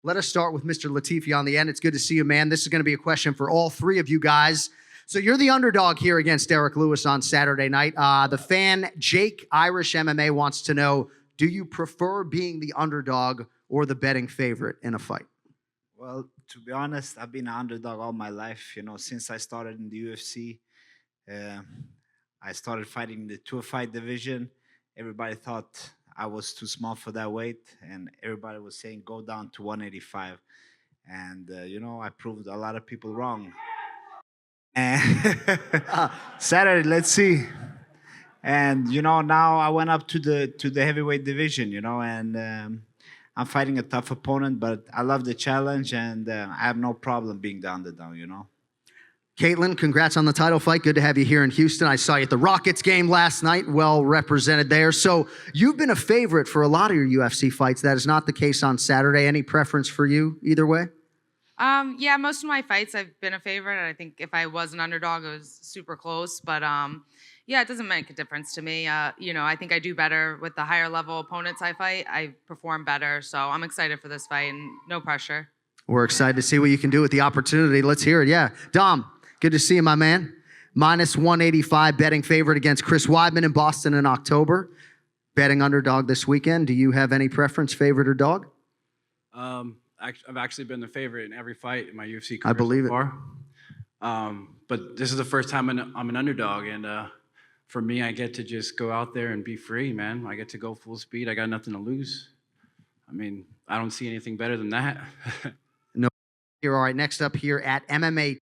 Let us start with Mr. Latifi on the end. It's good to see you, man. This is going to be a question for all three of you guys. So you're the underdog here against Derek Lewis on Saturday night. The fan, Jake Irish MMA, wants to know, do you prefer being the underdog or the betting favorite in a fight? Well, to be honest, I've been an underdog all my life. Since I started in the UFC, I started fighting the 205 division. Everybody thought I was too small for that weight, and everybody was saying go down to 185. And I proved a lot of people wrong. And Saturday, let's see. And now I went up to the heavyweight division. And I'm fighting a tough opponent, but I love the challenge, and I have no problem being the underdog. Katlyn, congrats on the title fight. Good to have you here in Houston. I saw you at the Rockets game last night. Well represented there. So you've been a favorite for a lot of your UFC fights. That is not the case on Saturday. Any preference for you either way? Yeah, most of my fights I've been a favorite. I think if I was an underdog, it was super close. But yeah, it doesn't make a difference to me. I think I do better with the higher level opponents I fight. I perform better. So I'm excited for this fight and no pressure. We're excited to see what you can do with the opportunity. Let's hear it. Yeah. Dom, good to see you, my man. Minus 185 betting favorite against Chris Weidman in Boston in October. Betting underdog this weekend. Do you have any preference, favorite or dog? I've actually been the favorite in every fight in my UFC career. I believe so far. But this is the first time I'm an underdog, and for me, I get to just go out there and be free, man. I get to go full speed. I got nothing to lose. I mean, I don't see anything better than that. No. All right, next up here at MMA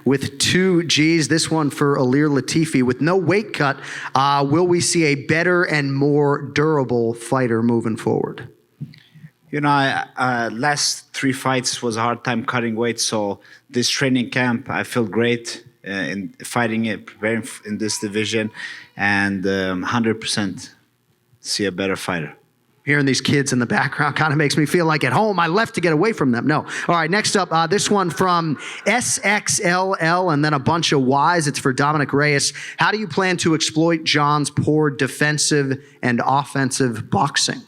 with 2 Gs. This one for Ilir Latifi. With no weight cut, will we see a better and more durable fighter moving forward? Last 3 fights was a hard time cutting weight, so this training camp, I feel great in fighting it, preparing in this division, and 100% see a better fighter. Hearing these kids in the background kind of makes me feel like at home. I left to get away from them. No. All right, next up, this one from SXLL and then a bunch of Ys. It's for Dominick Reyes. How do you plan to exploit John's poor defensive and offensive boxing?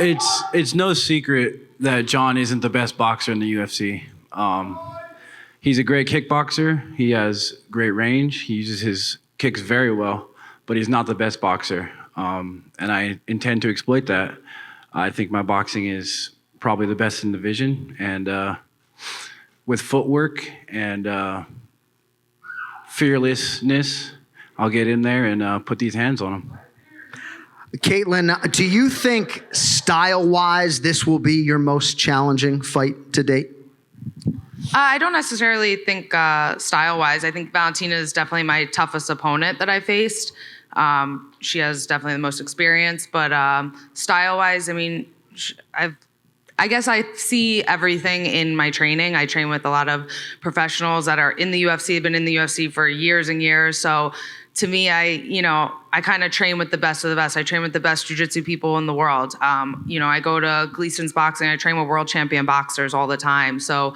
It's no secret that John isn't the best boxer in the UFC. He's a great kickboxer. He has great range. He uses his kicks very well, but he's not the best boxer. And I intend to exploit that. I think my boxing is probably the best in the division. And with footwork and fearlessness, I'll get in there and put these hands on him. Katlyn, do you think style-wise this will be your most challenging fight to date? I don't necessarily think style-wise. I think Valentina is definitely my toughest opponent that I faced. She has definitely the most experience, but style-wise, I mean, I guess I see everything in my training. I train with a lot of professionals that are in the UFC, have been in the UFC for years and years. So to me, I kind of train with the best of the best. I train with the best jiu-jitsu people in the world. I go to Gleason's Boxing. I train with world champion boxers all the time. So,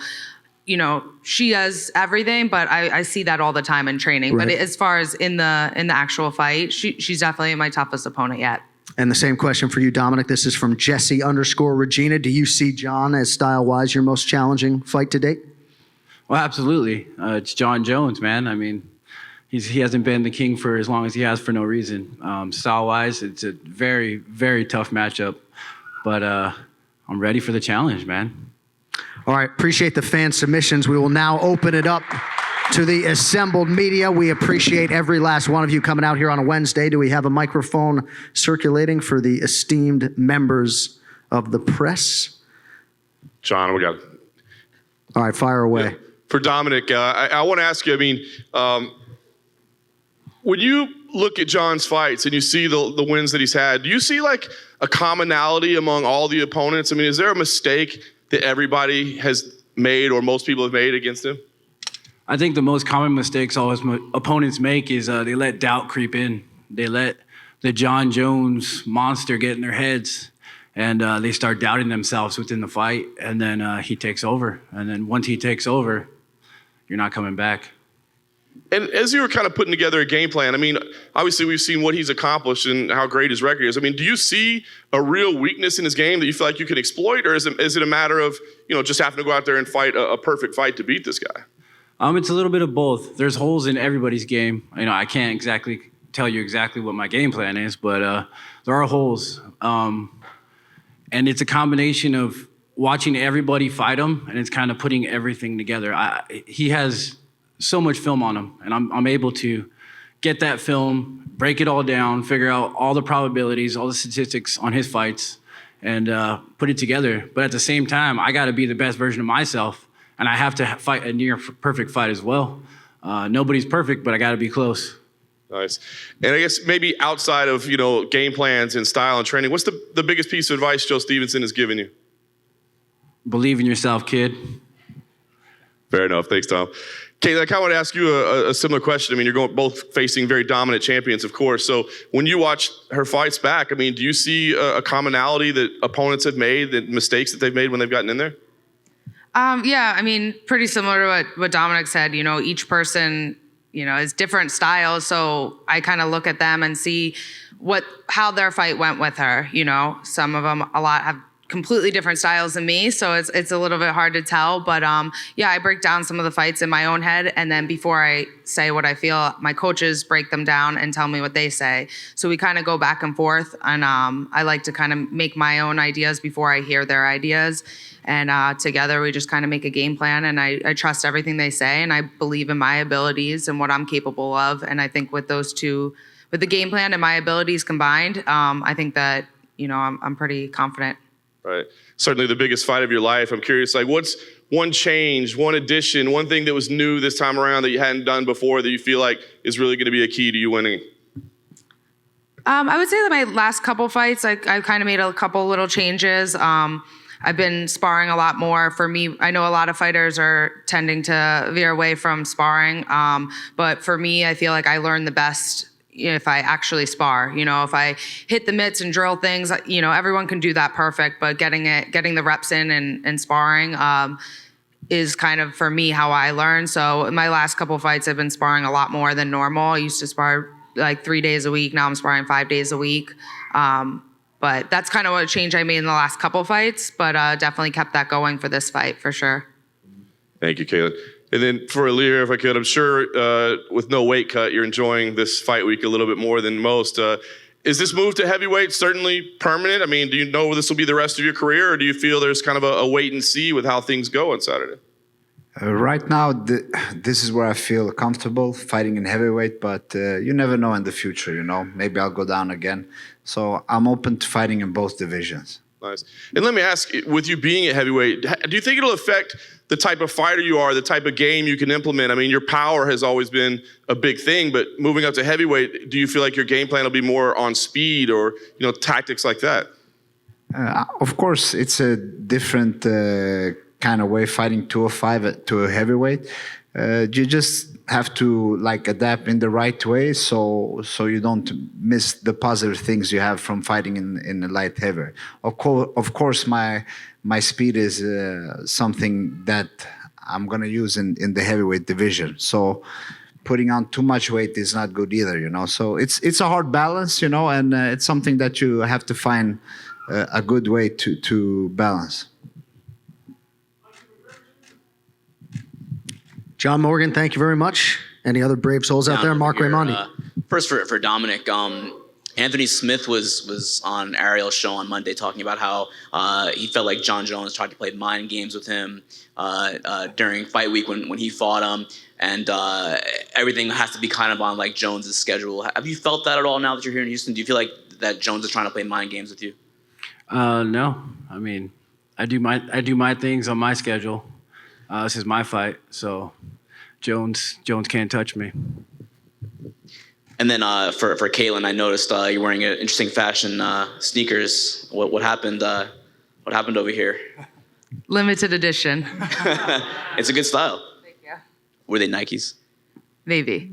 she has everything, but I see that all the time in training. Right. But as far as in the actual fight, she's definitely my toughest opponent yet. And the same question for you, Dominick. This is from Jesse_Regina. Do you see John as style-wise your most challenging fight to date? Well, absolutely. It's John Jones, man. I mean, he hasn't been the king for as long as he has for no reason. Style-wise, it's a very, very tough matchup. But I'm ready for the challenge, man. All right, appreciate the fan submissions. We will now open it up to the assembled media. We appreciate every last one of you coming out here on a Wednesday. Do we have a microphone circulating for the esteemed members of the press? John, we got it. All right, fire away. Yeah. For Dominick, I want to ask you, when you look at John's fights and you see the wins that he's had, do you see like a commonality among all the opponents? I mean, is there a mistake that everybody has made or most people have made against him? I think the most common mistakes all his opponents make is they let doubt creep in. They let the John Jones monster get in their heads, and they start doubting themselves within the fight, and then he takes over. And then once he takes over, you're not coming back. And as you were kind of putting together a game plan, I mean, obviously we've seen what he's accomplished and how great his record is. I mean, do you see a real weakness in his game that you feel like you can exploit, or is it a matter of, just having to go out there and fight a perfect fight to beat this guy? It's a little bit of both. There's holes in everybody's game. I can't exactly tell you exactly what my game plan is, but there are holes. And it's a combination of watching everybody fight him, and it's kind of putting everything together. He has so much film on him, and I'm able to get that film, break it all down, figure out all the probabilities, all the statistics on his fights, and put it together. But at the same time, I got to be the best version of myself, and I have to fight a near perfect fight as well. Nobody's perfect, but I got to be close. Nice. And I guess maybe outside of, game plans and style and training, what's the biggest piece of advice Joe Stevenson has given you? Believe in yourself, kid. Fair enough. Thanks, Tom. Katlyn, I kind of want to ask you a similar question. I mean, you're both facing very dominant champions, of course. So when you watch her fights back, I mean, do you see a commonality that opponents have made, that mistakes that they've made when they've gotten in there? Yeah, I mean, pretty similar to what Dominick said. Each person, is different styles. So I kind of look at them and see how their fight went with her. Some of them, a lot have completely different styles than me, so it's a little bit hard to tell. But yeah, I break down some of the fights in my own head, and then before I say what I feel, my coaches break them down and tell me what they say. So we kind of go back and forth, and I like to kind of make my own ideas before I hear their ideas. And together we just kind of make a game plan, and I trust everything they say, and I believe in my abilities and what I'm capable of. And I think with those two, with the game plan and my abilities combined, I think that I'm pretty confident. Right. Certainly the biggest fight of your life. I'm curious, what's one change, one addition, one thing that was new this time around that you hadn't done before that you feel like is really going to be a key to you winning? I would say that my last couple fights, I kind of made a couple little changes. I've been sparring a lot more. For me, I know a lot of fighters are tending to veer away from sparring. But for me, I feel like I learn the best if I actually spar. If I hit the mitts and drill things, everyone can do that perfect, but getting the reps in and sparring is kind of, for me, how I learn. So in my last couple of fights, I've been sparring a lot more than normal. I used to spar like 3 days a week. Now I'm sparring 5 days a week. But that's kind of what change I made in the last couple fights, but definitely kept that going for this fight, for sure. Thank you, Katlyn. And then for Ilir, if I could, I'm sure with no weight cut, you're enjoying this fight week a little bit more than most. Is this move to heavyweight certainly permanent? I mean, do you know this will be the rest of your career, or do you feel there's kind of a wait and see with how things go on Saturday? Right now, this is where I feel comfortable fighting in heavyweight, but you never know in the future, Maybe I'll go down again. So I'm open to fighting in both divisions. Nice. And let me ask, with you being at heavyweight, do you think it'll affect the type of fighter you are, the type of game you can implement? I mean, your power has always been a big thing, but moving up to heavyweight, do you feel like your game plan will be more on speed or, tactics like that? Of course, it's a different kind of way fighting 205 to a heavyweight. You just have to adapt in the right way so you don't miss the positive things you have from fighting in a light heavyweight. Of course, my speed is something that I'm gonna use in the heavyweight division. So putting on too much weight is not good either, So it's a hard balance, and it's something that you have to find a good way to balance. John Morgan, thank you very much. Any other brave souls out there? Mark Raimondi. First for Dominick, Anthony Smith was on Ariel's show on Monday talking about how he felt like John Jones tried to play mind games with him during fight week when he fought him, and everything has to be kind of on Jones's schedule. Have you felt that at all now that you're here in Houston? Do you feel like that Jones is trying to play mind games with you? No. I mean, I do my things on my schedule. This is my fight, so Jones can't touch me. And then for Katlyn, I noticed you're wearing an interesting fashion sneakers. What happened? What happened over here? Limited edition. It's a good style. Thank you. Were they Nikes? Maybe.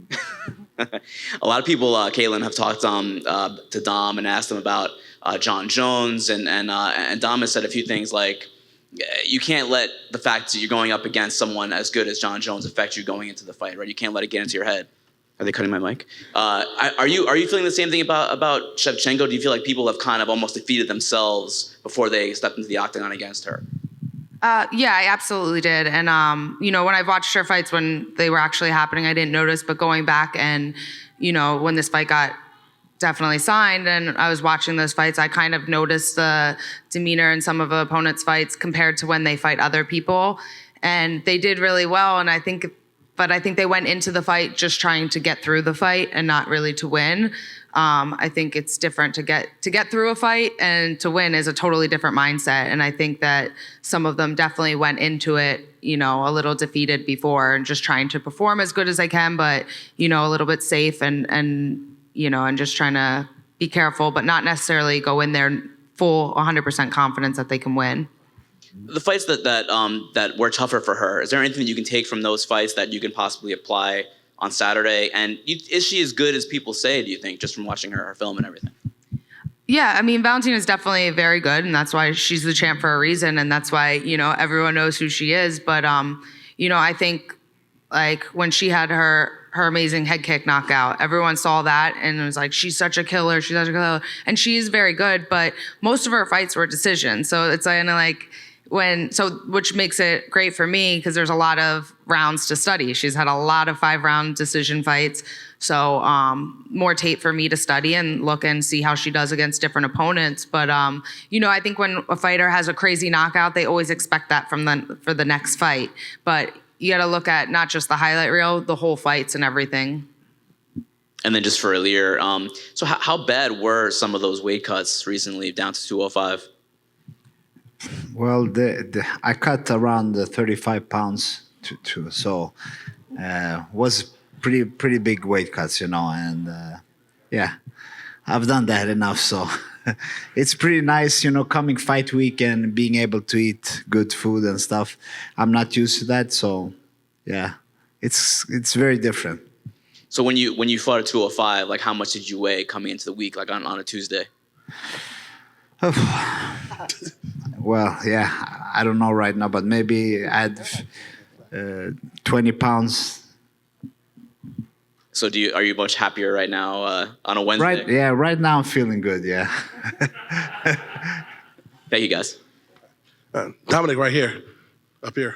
A lot of people, Katlyn, have talked to Dom and asked him about John Jones, and Dom has said a few things like, you can't let the fact that you're going up against someone as good as Jon Jones affect you going into the fight, right? You can't let it get into your head. Are they cutting my mic? Are you feeling the same thing about Shevchenko? Do you feel like people have kind of almost defeated themselves before they stepped into the octagon against her? Yeah, I absolutely did. And, when I watched her fights when they were actually happening, I didn't notice. But going back and, when this fight got definitely signed and I was watching those fights, I kind of noticed the demeanor in some of the opponents' fights compared to when they fight other people. And they did really well. And I think they went into the fight just trying to get through the fight and not really to win. I think it's different to get through a fight, and to win is a totally different mindset. And I think that some of them definitely went into it, a little defeated before and just trying to perform as good as they can, but, a little bit safe and just trying to be careful, but not necessarily go in there full 100% confidence that they can win. The fights that were tougher for her, is there anything that you can take from those fights that you can possibly apply on Saturday? And is she as good as people say, do you think, just from watching her film and everything? Yeah, I mean, Valentina is definitely very good, and that's why she's the champ for a reason, and that's why, everyone knows who she is. But, I think, like, when she had her amazing head kick knockout, everyone saw that and it was like, she's such a killer, and she is very good, but most of her fights were decisions. So it's kind of like, which makes it great for me because there's a lot of rounds to study. She's had a lot of 5-round decision fights. So more tape for me to study and look and see how she does against different opponents. But, I think when a fighter has a crazy knockout, they always expect that for the next fight. But you got to look at not just the highlight reel, the whole fights and everything. And then just for Ilir, so how bad were some of those weight cuts recently down to 205? Well, I cut around 35 pounds so was pretty big weight cuts, and yeah, I've done that enough. So it's pretty nice, coming fight week and being able to eat good food and stuff. I'm not used to that, so yeah, it's very different. So when you fought at 205, like how much did you weigh coming into the week, like on a Tuesday? Well, yeah, I don't know right now, but maybe I had 20 pounds. So are you much happier right now on a Wednesday? Right now I'm feeling good, yeah. Thank you, guys. Dominick, right here, up here.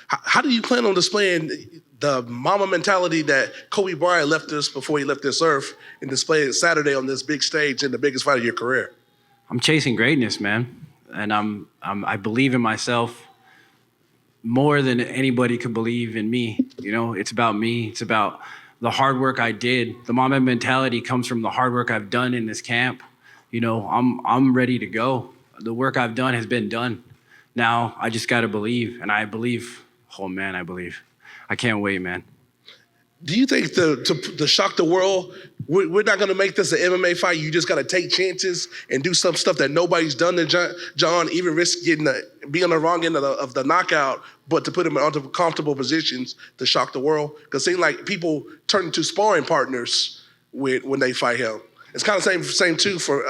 How do you plan on displaying the mama mentality that Kobe Bryant left us before he left this earth and display it Saturday on this big stage in the biggest fight of your career? I'm chasing greatness, man. And I believe in myself more than anybody could believe in me. It's about me. It's about the hard work I did. The mama mentality comes from the hard work I've done in this camp. I'm ready to go. The work I've done has been done. Now I just got to believe, and I believe. Oh man, I believe. I can't wait, man. Do you think to shock the world, we're not going to make this an MMA fight? You just got to take chances and do some stuff that nobody's done to Jon, even risk being on the wrong end of the knockout, but to put him into comfortable positions to shock the world? Because it seems like people turn into sparring partners when they fight him. It's kind of same too for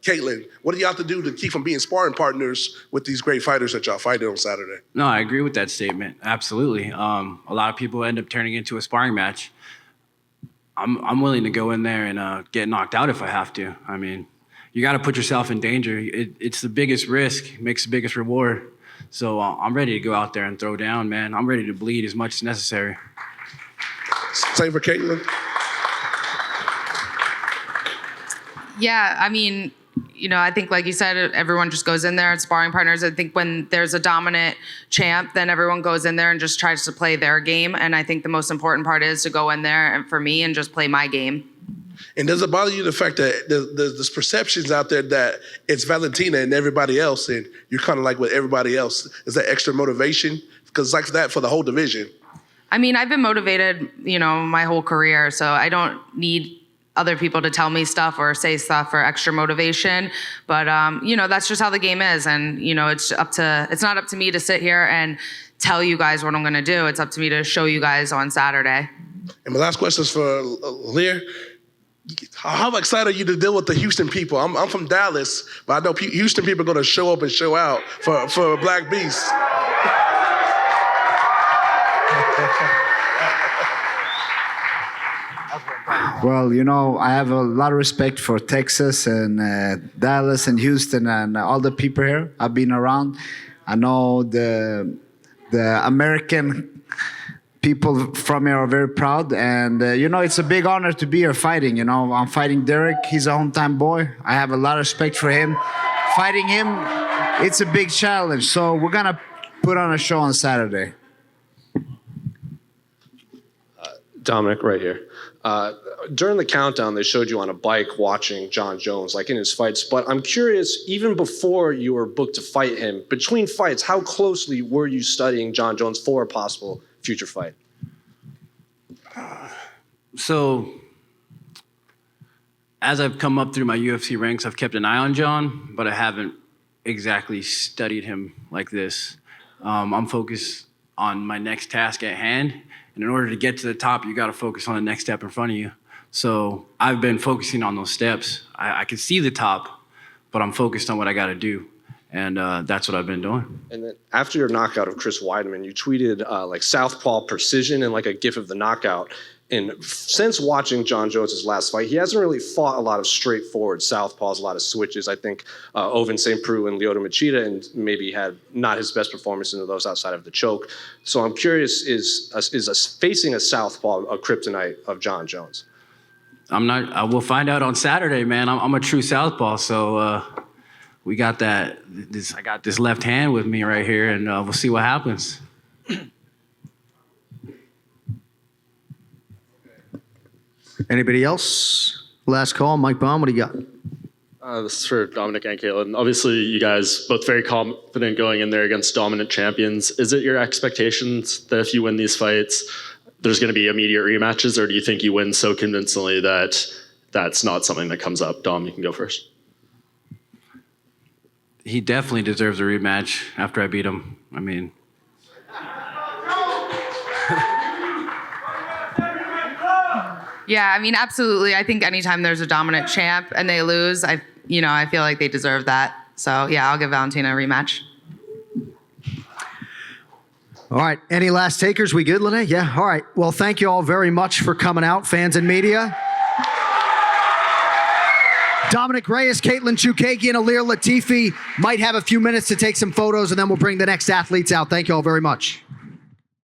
Katlyn. What do you have to do to keep from being sparring partners with these great fighters that y'all fighting on Saturday? No, I agree with that statement. Absolutely. A lot of people end up turning into a sparring match. I'm willing to go in there and get knocked out if I have to. I mean, you got to put yourself in danger. It's the biggest risk, makes the biggest reward. So I'm ready to go out there and throw down, man. I'm ready to bleed as much as necessary. Same for Katlyn. Yeah, I mean, I think, like you said, everyone just goes in there and sparring partners. I think when there's a dominant champ, then everyone goes in there and just tries to play their game. And I think the most important part is to go in there and for me and just play my game. And does it bother you the fact that there's perceptions out there that it's Valentina and everybody else, and you're kind of like with everybody else? Is that extra motivation? Because it's like that for the whole division. I mean, I've been motivated, my whole career, so I don't need other people to tell me stuff or say stuff for extra motivation. But, that's just how the game is. And, it's not up to me to sit here and tell you guys what I'm going to do. It's up to me to show you guys on Saturday. And my last question is for Ilir. how excited are you to deal with the Houston people? I'm from Dallas, but I know Houston people are going to show up and show out for Black Beast. Well, you know, I have a lot of respect for Texas and Dallas and Houston and all the people here. I've been around. I know the American people from here are very proud, and you know, it's a big honor to be here fighting. You know, I'm fighting Derek. He's a hometown boy. I have a lot of respect for him. Fighting him, it's a big challenge. So we're gonna put on a show on Saturday. Dominick, right here. During the countdown, they showed you on a bike watching Jon Jones, like in his fights. But I'm curious, even before you were booked to fight him, between fights, how closely were you studying Jon Jones for a possible future fight? So, as I've come up through my UFC ranks, I've kept an eye on Jon, but I haven't exactly studied him like this. I'm focused on my next task at hand. And in order to get to the top, you got to focus on the next step in front of you. So I've been focusing on those steps. I can see the top, but I'm focused on what I got to do. And that's what I've been doing. And then after your knockout of Chris Weidman, you tweeted like southpaw precision and like a gif of the knockout. And since watching Jon Jones' last fight, he hasn't really fought a lot of straightforward southpaws, a lot of switches. I think Ovince St. Preux and Lyoto Machida, and maybe had not his best performance into those outside of the choke. So I'm curious, is facing a southpaw a kryptonite of Jon Jones? I'm not. I will find out on Saturday, man. I'm a true southpaw, so we got that. I got this left hand with me right here, and we'll see what happens. Anybody else? Last call, Mike Baum, what do you got? This is for Dominick and Katlyn. Obviously, you guys both very confident going in there against dominant champions. Is it your expectations that if you win these fights, there's going to be immediate rematches, or do you think you win so convincingly that that's not something that comes up? Dom, you can go first. He definitely deserves a rematch after I beat him. I mean, Yeah, I mean, absolutely. I think anytime there's a dominant champ and they lose, I feel like they deserve that. So yeah, I'll give Valentina a rematch. All right. Any last takers? We good, Lene? Yeah. All right. Well, thank you all very much for coming out, fans and media. Dominick Reyes, Katlyn Chookagian, Ilir Latifi might have a few minutes to take some photos, and then we'll bring the next athletes out. Thank you all very much.